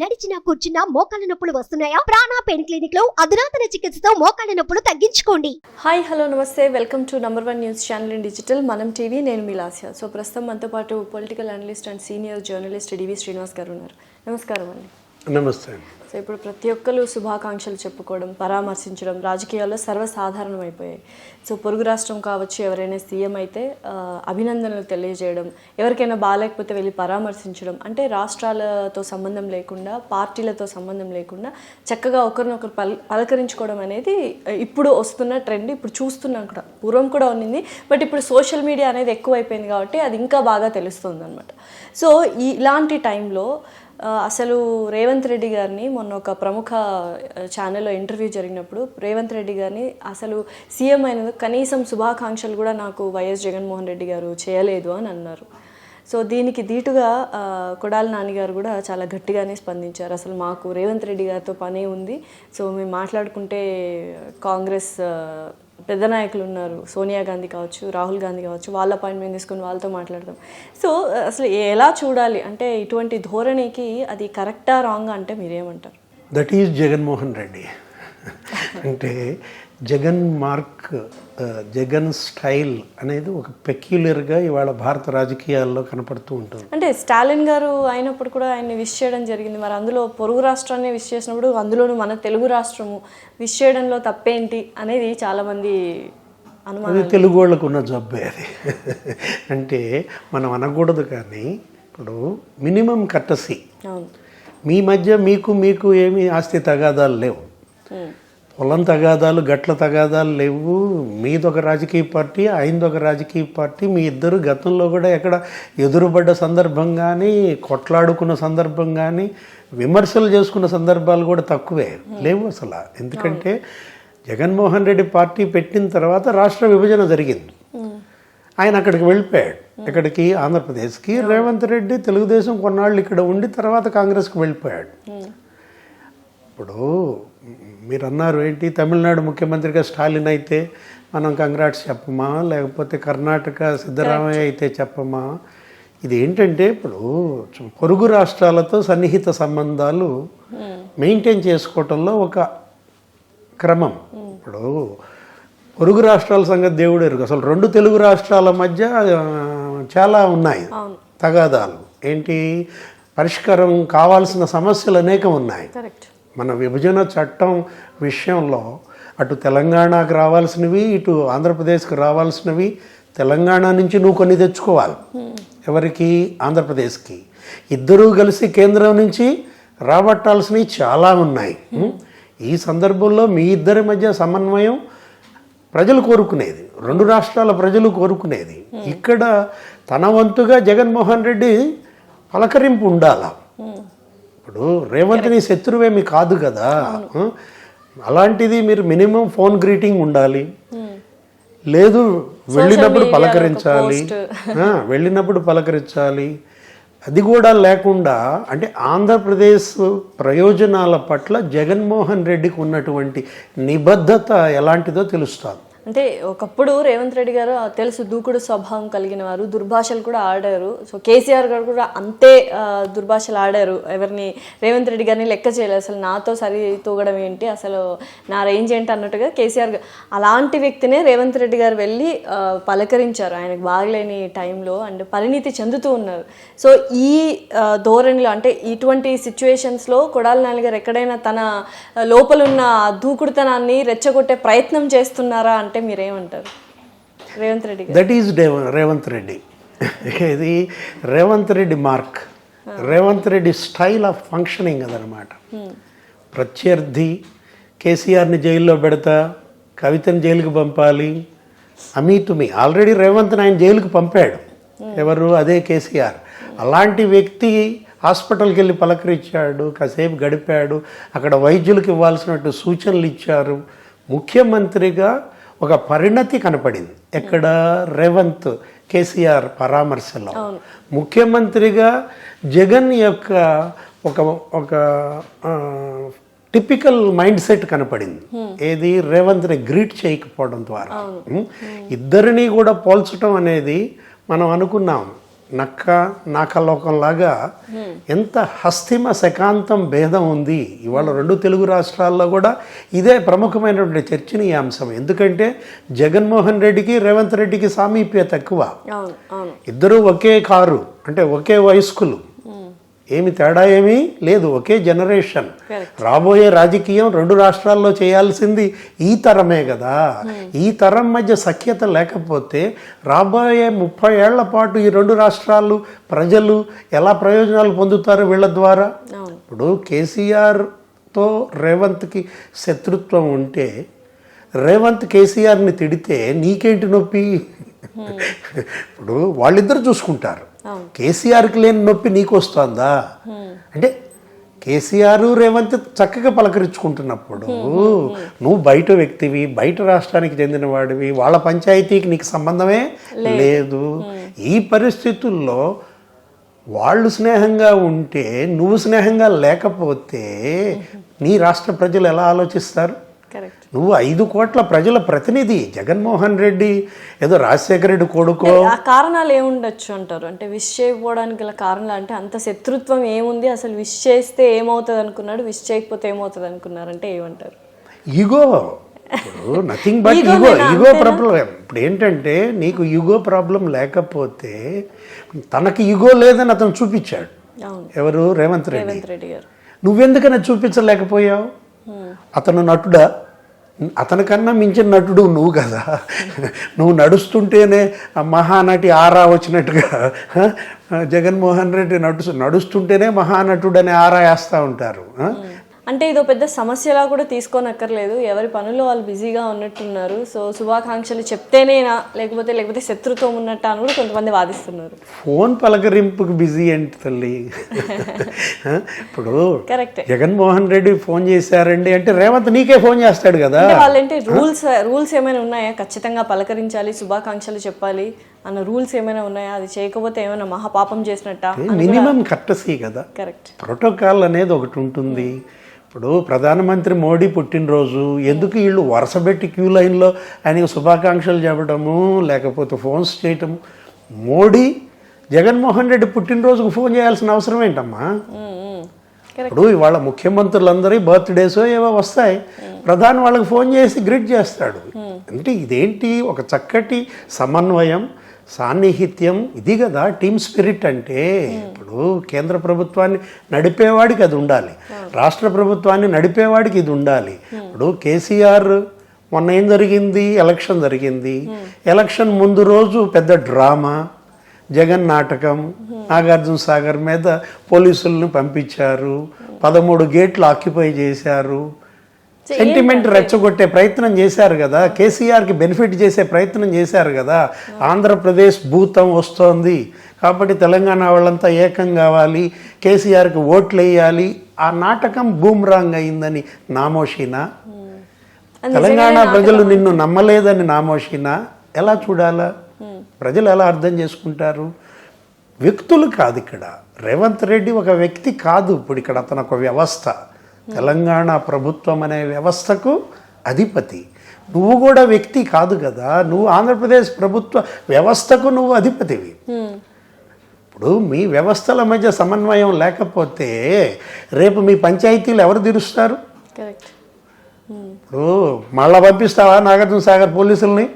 నడిచినా కూర్చున్నా మోకాళ్ళ నొప్పులు వస్తున్నాయా? ప్రాణ పెయిన్ క్లినిక్ లో అధునాతన చికిత్సతో మోకాళ్ళ నొప్పులు తగ్గించుకోండి. హాయ్ హలో నమస్తే, welcome to #1 news channel in digital Manam TV. నేను మీ లాస్య. సో ప్రస్తుతం మనతో పాటు political analyst and senior journalist DV Srinivas garu ఉన్నారు. నమస్కారం అండి. నమస్తే. సో ఇప్పుడు ప్రతి ఒక్కరు శుభాకాంక్షలు చెప్పుకోవడం, పరామర్శించడం రాజకీయాల్లో సర్వసాధారణం అయిపోయాయి. సో పొరుగు రాష్ట్రం కావచ్చు, ఎవరైనా సీఎం అయితే అభినందనలు తెలియజేయడం, ఎవరికైనా బాగాలేకపోతే వెళ్ళి పరామర్శించడం, అంటే రాష్ట్రాలతో సంబంధం లేకుండా, పార్టీలతో సంబంధం లేకుండా చక్కగా ఒకరినొకరు పలకరించుకోవడం అనేది ఇప్పుడు వస్తున్న ట్రెండ్. ఇప్పుడు చూస్తున్నాం కూడా, పూర్వం కూడా ఉన్నింది, బట్ ఇప్పుడు సోషల్ మీడియా అనేది ఎక్కువైపోయింది కాబట్టి అది ఇంకా బాగా తెలుస్తుంది అనమాట. సో ఇలాంటి టైంలో అసలు రేవంత్ రెడ్డి గారిని మొన్న ఒక ప్రముఖ ఛానల్లో ఇంటర్వ్యూ జరిగినప్పుడు రేవంత్ రెడ్డి గారిని అసలు సీఎం అయినందుకు కనీసం శుభాకాంక్షలు కూడా నాకు వైఎస్ జగన్మోహన్ రెడ్డి గారు చేయలేదు అని అన్నారు. సో దీనికి ధీటుగా కొడాలి నాని గారు కూడా చాలా గట్టిగానే స్పందించారు. అసలు మాకు రేవంత్ రెడ్డి గారితో పనే ఉంది, సో మేము మాట్లాడుకుంటే కాంగ్రెస్ పెద్ద నాయకులు ఉన్నారు, సోనియా గాంధీ కావచ్చు, రాహుల్ గాంధీ కావచ్చు, వాళ్ళ అపాయింట్మెంట్ తీసుకుని వాళ్ళతో మాట్లాడతాం. సో అసలు ఎలా చూడాలి అంటే ఇటువంటి ధోరణికి అది కరెక్టా రాంగా అంటే మీరేమంటారు? That is Jaganmohan Reddy. అంటే జగన్ మార్క్, జగన్ స్టైల్ అనేది ఒక పెక్యులర్గా ఇవాళ భారత రాజకీయాల్లో కనపడుతూ ఉంటుంది. అంటే స్టాలిన్ గారు అయినప్పుడు కూడా ఆయన్ని విష్ చేయడం జరిగింది. మరి అందులో పొరుగు రాష్ట్రాన్ని విష్ చేసినప్పుడు అందులోనూ మన తెలుగు రాష్ట్రము విష్ చేయడంలో తప్పేంటి అనేది చాలామంది అనుమానం. అది తెలుగు వాళ్ళకు ఉన్న జబ్బే అది. అంటే మనం అనకూడదు, కానీ ఇప్పుడు మినిమం కట్టసి, మీ మధ్య మీకు ఏమి ఆస్తి తగాదాలు లేవు, పొలం తగాదాలు, గట్ల తగాదాలు లేవు. మీదొక రాజకీయ పార్టీ, ఆయనదొక రాజకీయ పార్టీ, మీ ఇద్దరు గతంలో కూడా ఎక్కడ ఎదురుపడ్డ సందర్భం కానీ, కొట్లాడుకున్న సందర్భం కానీ, విమర్శలు చేసుకున్న సందర్భాలు కూడా తక్కువే లేవు అసలు. ఎందుకంటే జగన్మోహన్ రెడ్డి పార్టీ పెట్టిన తర్వాత రాష్ట్ర విభజన జరిగింది, ఆయన అక్కడికి వెళ్ళిపోయాడు. ఇక్కడికి ఆంధ్రప్రదేశ్కి. రేవంత్ రెడ్డి తెలుగుదేశం కొన్నాళ్ళు ఇక్కడ ఉండి తర్వాత కాంగ్రెస్కి వెళ్ళిపోయాడు. ఇప్పుడు మీరు అన్నారు ఏంటి, తమిళనాడు ముఖ్యమంత్రిగా స్టాలిన్ అయితే మనం కంగ్రాట్స్ చెప్పమా, లేకపోతే కర్ణాటక సిద్ధరామయ్య అయితే చెప్పమా? ఇది ఏంటంటే ఇప్పుడు పొరుగు రాష్ట్రాలతో సన్నిహిత సంబంధాలు మెయింటైన్ చేసుకోవటంలో ఒక క్రమం. ఇప్పుడు పొరుగు రాష్ట్రాల సంగతి దేవుడు ఎరుగు. అసలు రెండు తెలుగు రాష్ట్రాల మధ్య చాలా ఉన్నాయి తగాదాలు. ఏంటి, పరిష్కారం కావాల్సిన సమస్యలు అనేకం ఉన్నాయి. మన విభజన చట్టం విషయంలో అటు తెలంగాణకు రావాల్సినవి, ఇటు ఆంధ్రప్రదేశ్కి రావాల్సినవి. తెలంగాణ నుంచి నువ్వు కొన్ని తెచ్చుకోవాలి, ఎవరికి? ఆంధ్రప్రదేశ్కి. ఇద్దరూ కలిసి కేంద్రం నుంచి రాబట్టాల్సినవి చాలా ఉన్నాయి. ఈ సందర్భంలో మీ ఇద్దరి మధ్య సమన్వయం ప్రజలు కోరుకునేది, రెండు రాష్ట్రాల ప్రజలు కోరుకునేది. ఇక్కడ తన వంతుగా జగన్మోహన్ రెడ్డి పలకరింపు ఉండాలా. ఇప్పుడు రేవంత్ని శత్రువేమి కాదు కదా, అలాంటిది మీరు మినిమం ఫోన్ గ్రీటింగ్ ఉండాలి, లేదు వెళ్ళినప్పుడు పలకరించాలి. అది కూడా లేకుండా, అంటే ఆంధ్రప్రదేశ్ ప్రయోజనాల పట్ల జగన్మోహన్ రెడ్డికి ఉన్నటువంటి నిబద్ధత ఎలాంటిదో తెలుస్తుంది. అంటే ఒకప్పుడు రేవంత్ రెడ్డి గారు తెలుసు దూకుడు స్వభావం కలిగిన వారు, దుర్భాషలు కూడా ఆడారు. సో కేసీఆర్ గారు కూడా అంతే దుర్భాషలు ఆడారు. ఎవరిని, రేవంత్ రెడ్డి గారిని లెక్క చేయలేదు. అసలు నాతో సరి తూగడం ఏంటి, అసలు నా రేంజ్ ఏంటి అన్నట్టుగా కేసీఆర్ గారు, అలాంటి వ్యక్తినే రేవంత్ రెడ్డి గారు వెళ్ళి పలకరించారు ఆయనకు బాగలేని టైంలో, అండ్ పరిణితి చెందుతూ ఉన్నారు. సో ఈ ధోరణిలో, అంటే ఇటువంటి సిచ్యువేషన్స్లో కొడాలి నాని గారు ఎక్కడైనా తన లోపలున్న దూకుడుతనాన్ని రెచ్చగొట్టే ప్రయత్నం చేస్తున్నారా అంటే మీరేమంటారు? Revanth Reddy, that is Revanth Reddy. ఇది Revanth Reddy mark, Revanth Reddy style of functioning అదనమాట. ప్రత్యర్థి కేసీఆర్ని జైల్లో పెడతా, కవితని జైలుకి పంపాలి, అమీతుమి. ఆల్రెడీ రేవంత్ని ఆయన జైలుకి పంపాడు. ఎవరు? అదే కేసీఆర్. అలాంటి వ్యక్తి హాస్పిటల్కి వెళ్ళి పలకరించాడు, కాసేపు గడిపాడు, అక్కడ వైద్యులకు ఇవ్వాల్సినట్టు సూచనలు ఇచ్చారు. ముఖ్యమంత్రిగా ఒక పరిణతి కనపడింది ఎక్కడ? రేవంత్ కేసీఆర్ పరామర్శలో. ముఖ్యమంత్రిగా జగన్ యొక్క ఒక టిపికల్ మైండ్ సెట్ కనపడింది. ఏది? రేవంత్ని గ్రీట్ చేయకపోవడం ద్వారా. ఇద్దరిని కూడా పోల్చడం అనేది మనం అనుకున్నాం, నక్క నాకలోకంలాగా ఎంత హస్తిమ శకాంతం భేదం ఉంది. ఇవాళ 2 తెలుగు రాష్ట్రాల్లో కూడా ఇదే ప్రముఖమైనటువంటి చర్చనీయాంశం. ఎందుకంటే జగన్మోహన్ రెడ్డికి రేవంత్ రెడ్డికి సామీప్యత ఎక్కువ. అవును అవును ఇద్దరూ ఒకే కారు, అంటే ఒకే వయస్కులు, ఏమి తేడా ఏమీ లేదు, ఒకే జనరేషన్. రాబోయే రాజకీయం 2 రాష్ట్రాల్లో చేయాల్సింది ఈ తరమే కదా. ఈ తరం మధ్య సఖ్యత లేకపోతే రాబోయే 30 ఏళ్ల పాటు ఈ 2 రాష్ట్రాలు ప్రజలు ఎలా ప్రయోజనాలు పొందుతారు వీళ్ళ ద్వారా? ఇప్పుడు కేసీఆర్తో రేవంత్కి శత్రుత్వం ఉంటే రేవంత్ కేసీఆర్ని తిడితే నీకేంటి నొప్పి? ఇప్పుడు వాళ్ళిద్దరు చూసుకుంటారు. కేసీఆర్కి లేని నొప్పి నీకు వస్తుందా? అంటే కేసీఆర్ రేవంత్ చక్కగా పలకరించుకుంటున్నప్పుడు నువ్వు బయట వ్యక్తివి, బయట రాష్ట్రానికి చెందిన వాడివి, వాళ్ళ పంచాయతీకి నీకు సంబంధమే లేదు. ఈ పరిస్థితుల్లో వాళ్ళు స్నేహంగా ఉంటే నువ్వు స్నేహంగా లేకపోతే నీ రాష్ట్ర ప్రజలు ఎలా ఆలోచిస్తారు? నువ్వు 5 కోట్ల ప్రజల ప్రతినిధి. జగన్మోహన్ రెడ్డి ఏదో రాజశేఖర రెడ్డి కొడుకో. ఆ కారణాలు ఏముండొచ్చు అంటారు? అంటే విష్ చేయకపోవడానికి గల కారణాలు అంటే అంత శత్రుత్వం ఏముంది? అసలు విష్ చేస్తే ఏమవుతుంది అనుకున్నాడు, విష్ చేయకపోతే ఏమవుతుంది అనుకున్నారు అంటే ఏమంటారు? ఈగో. ఇప్పుడు నథింగ్ బట్ ఈగో ప్రాబ్లం. ఇప్పుడు ఏంటంటే నీకు ఈగో ప్రాబ్లం లేకపోతే, తనకి ఈగో లేదని అతను చూపించాడు. ఎవరు? రేవంత్ రెడ్డి గారు. నువ్వెందుకన్నా చూపించలేకపోయావు? అతను నటుడా? అతనికన్నా మించిన నటుడు నువ్వు కదా. నువ్వు నడుస్తుంటేనే మహానటి ఆరా వచ్చినట్టుగా జగన్మోహన్ రెడ్డి నడుస్తుంటేనే మహానటుడు అనే ఆరా వేస్తూ ఉంటారు. అంటే ఇదో పెద్ద సమస్యలా కూడా తీసుకోనక్కర్లేదు, ఎవరి పనుల్లో వాళ్ళు బిజీగా ఉన్నట్టున్నారు. సో శుభాకాంక్షలు చెప్తేనేనా లేకపోతే శత్రుత్వం ఉన్నట్టు అని కూడా కొంతమంది వాదిస్తున్నారు. ఫోన్ పలకరింపుకి బిజీ ఏంటి తల్లి? ఇప్పుడు కరెక్ట్. జగన్మోహన్ రెడ్డి ఫోన్ చేశారండి అంటే రేవంత్ నీకే ఫోన్ చేస్తాడు కదా. వాళ్ళంటే రూల్స్ ఏమైనా ఉన్నాయా? ఖచ్చితంగా పలకరించాలి, శుభాకాంక్షలు చెప్పాలి అన్న రూల్స్ ఏమైనా ఉన్నాయా? అది చేయకపోతే ఏమైనా మహాపాపం చేసినట్ట? మినిమం కర్టసీ కదా. కరెక్ట్. ప్రోటోకాల్ అనేది ఒకటి ఉంటుంది. ఇప్పుడు ప్రధానమంత్రి మోడీ పుట్టినరోజు ఎందుకు వీళ్ళు వరుసపెట్టి క్యూ లైన్లో ఆయనకు శుభాకాంక్షలు చెప్పడము, లేకపోతే ఫోన్స్ చేయటము? మోడీ జగన్మోహన్ రెడ్డి పుట్టినరోజుకు ఫోన్ చేయాల్సిన అవసరం ఏంటమ్మా? ఇప్పుడు ఇవాళ ముఖ్యమంత్రులందరి బర్త్డేస్ ఏవో వస్తాయి, ప్రధాని వాళ్ళకి ఫోన్ చేసి గ్రిట్ చేస్తాడు. అంటే ఇదేంటి? ఒక చక్కటి సమన్వయం, సాన్నిహిత్యం, ఇది కదా టీమ్ స్పిరిట్ అంటే. ఇప్పుడు కేంద్ర ప్రభుత్వాన్ని నడిపేవాడికి అది ఉండాలి, రాష్ట్ర ప్రభుత్వాన్ని నడిపేవాడికి ఇది ఉండాలి. ఇప్పుడు కేసీఆర్ మొన్న ఏం జరిగింది? ఎలక్షన్ జరిగింది. ఎలక్షన్ ముందు రోజు పెద్ద డ్రామా, జగన్ నాటకం, నాగార్జున సాగర్ మీద పోలీసులను పంపించారు, 13 గేట్లు ఆక్యుపై చేశారు, సెంటిమెంట్ రెచ్చగొట్టే ప్రయత్నం చేశారు కదా, కేసీఆర్కి బెనిఫిట్ చేసే ప్రయత్నం చేశారు కదా. ఆంధ్రప్రదేశ్ భూతం వస్తోంది కాబట్టి తెలంగాణ వాళ్ళంతా ఏకం కావాలి, కేసీఆర్కి ఓట్లు వేయాలి. ఆ నాటకం బూమ్రాంగ్ అయిందని నామోషినా? తెలంగాణ ప్రజలు నిన్ను నమ్మలేదని నామోషినా? ఎలా చూడాలా? ప్రజలు ఎలా అర్థం చేసుకుంటారు? వ్యక్తులు కాదు ఇక్కడ. రేవంత్ రెడ్డి ఒక వ్యక్తి కాదు. ఇప్పుడు ఇక్కడ అతను ఒక వ్యవస్థ. తెలంగాణ ప్రభుత్వం అనే వ్యవస్థకు అధిపతి. నువ్వు కూడా వ్యక్తి కాదు కదా, నువ్వు ఆంధ్రప్రదేశ్ ప్రభుత్వ వ్యవస్థకు నువ్వు అధిపతివి. ఇప్పుడు మీ వ్యవస్థల మధ్య సమన్వయం లేకపోతే రేపు మీ పంచాయతీలు ఎవరు తీరుస్తారు? ఇప్పుడు మళ్ళా పంపిస్తావా నాగార్జున సాగర్ పోలీసుల్ని?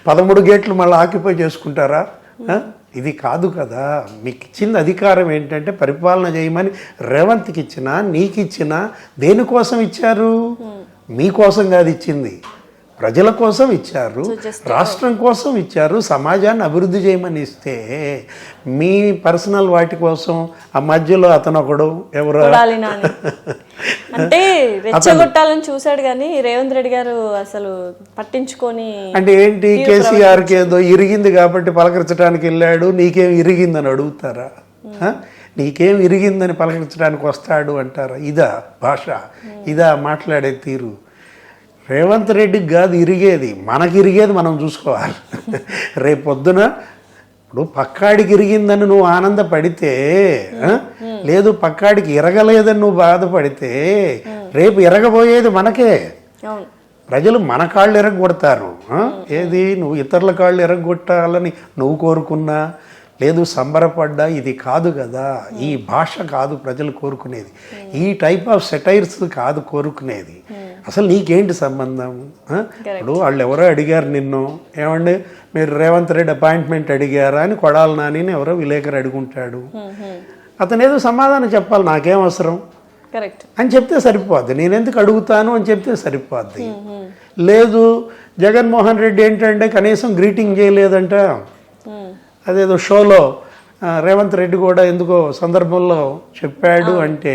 13 గేట్లు మళ్ళీ ఆక్యుపై చేసుకుంటారా? ఇది కాదు కదా. మీకు ఇచ్చిన అధికారం ఏంటంటే పరిపాలన చేయమని. రేవంత్కి ఇచ్చినా నీకు ఇచ్చినా దేనికోసం ఇచ్చారు? మీకోసం కాదు ఇచ్చింది, ప్రజల కోసం ఇచ్చారు, రాష్ట్రం కోసం ఇచ్చారు, సమాజాన్ని అభివృద్ధి చేయమని ఇస్తే మీ పర్సనల్ వాటి కోసం ఆ మధ్యలో అతను ఒకడు ఎవరో అంటే రెచ్చగొట్టాలని చూశాడు కానీ రేవంత్ రెడ్డి గారు అసలు పట్టించుకొని. అంటే ఏంటి? కేసీఆర్కి ఏదో ఇరిగింది కాబట్టి పలకరించడానికి వెళ్ళాడు, నీకేం ఇరిగిందని అడుగుతారా? నీకేం ఇరిగిందని పలకరించడానికి వస్తాడు అంటారా? ఇదా భాష? ఇదా మాట్లాడే తీరు? రేవంత్ రెడ్డికి కాదు ఇరిగేది, మనకి ఇరిగేది మనం చూసుకోవాలి. రేపు పొద్దున ఇప్పుడు పక్కాడికి ఇరిగిందని నువ్వు ఆనందపడితే, లేదు పక్కాడికి ఇరగలేదని నువ్వు బాధపడితే, రేపు ఇరగబోయేది మనకే. ప్రజలు మన కాళ్ళు ఎరగొడతారు. ఏది? నువ్వు ఇతరుల కాళ్ళు ఎరగొట్టాలని నువ్వు కోరుకున్నా, లేదు సంబరపడ్డా, ఇది కాదు కదా, ఈ భాష కాదు ప్రజలు కోరుకునేది, ఈ టైప్ ఆఫ్ సెటైర్స్ కాదు కోరుకునేది. అసలు నీకేంటి సంబంధం? ఇప్పుడు వాళ్ళు ఎవరో అడిగారు నిన్ను, ఏమండి మీరు రేవంత్ రెడ్డి అపాయింట్మెంట్ అడిగారా అని కొడాలి నానిని ఎవరో విలేకరు అడుగుంటాడు. అతను ఏదో సమాధానం చెప్పాలి, నాకేం అవసరం కరెక్ట్ అని చెప్తే సరిపోద్ది, నేను ఎందుకు అడుగుతాను అని చెప్తే సరిపోద్ది. లేదు జగన్మోహన్ రెడ్డి ఏంటంటే కనీసం గ్రీటింగ్ చేయలేదంట, అదేదో షోలో రేవంత్ రెడ్డి కూడా ఎందుకో సందర్భంలో చెప్పాడు అంటే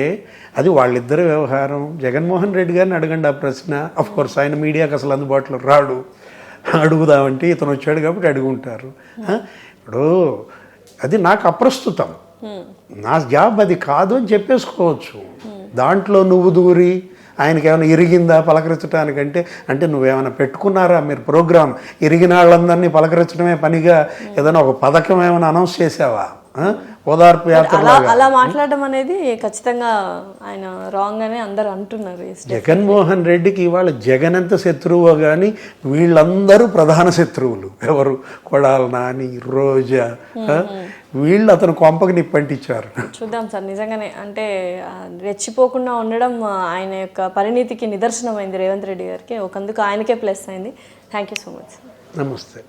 అది వాళ్ళిద్దరి వ్యవహారం. జగన్మోహన్ రెడ్డి గారిని అడగండి ఆ ప్రశ్న. అఫ్ కోర్స్ ఆయన మీడియాకి అసలు అందుబాటులో రాడు, అడుగుదామంటే ఇతను వచ్చాడు కాబట్టి అడుగుంటారు. ఇప్పుడు అది నాకు అప్రస్తుతం, నా జాబ్ అది కాదు అని చెప్పేసుకోవచ్చు. దాంట్లో నువ్వు దూరి ఆయనకి ఏమైనా ఇరిగిందా పలకరించడానికంటే, అంటే నువ్వేమైనా పెట్టుకున్నారా మీరు ప్రోగ్రామ్, ఇరిగిన వాళ్ళందరినీ పలకరించడమే పనిగా ఏదైనా ఒక పథకం ఏమైనా అనౌన్స్ చేసావా? ఓదార్పు యాత్ర అలా మాట్లాడడం అనేది ఖచ్చితంగా ఆయన రాంగ్ అని అందరు అంటున్నారు. జగన్మోహన్ రెడ్డికి ఇవాళ జగన్ ఎంత శత్రువో కానీ వీళ్ళందరూ ప్రధాన శత్రువులు. ఎవరు? కొడాలి నాని, రోజా, వీళ్ళు అతను కొంపకి నిప్పంటించారు. చూద్దాం సార్, నిజంగానే అంటే రెచ్చిపోకుండా ఉండడం ఆయన యొక్క పరిణితికి నిదర్శనమైంది రేవంత్ రెడ్డి గారికి. ఒకందుకు ఆయనకే ప్లస్ అయింది. Thank you so much. నమస్తే.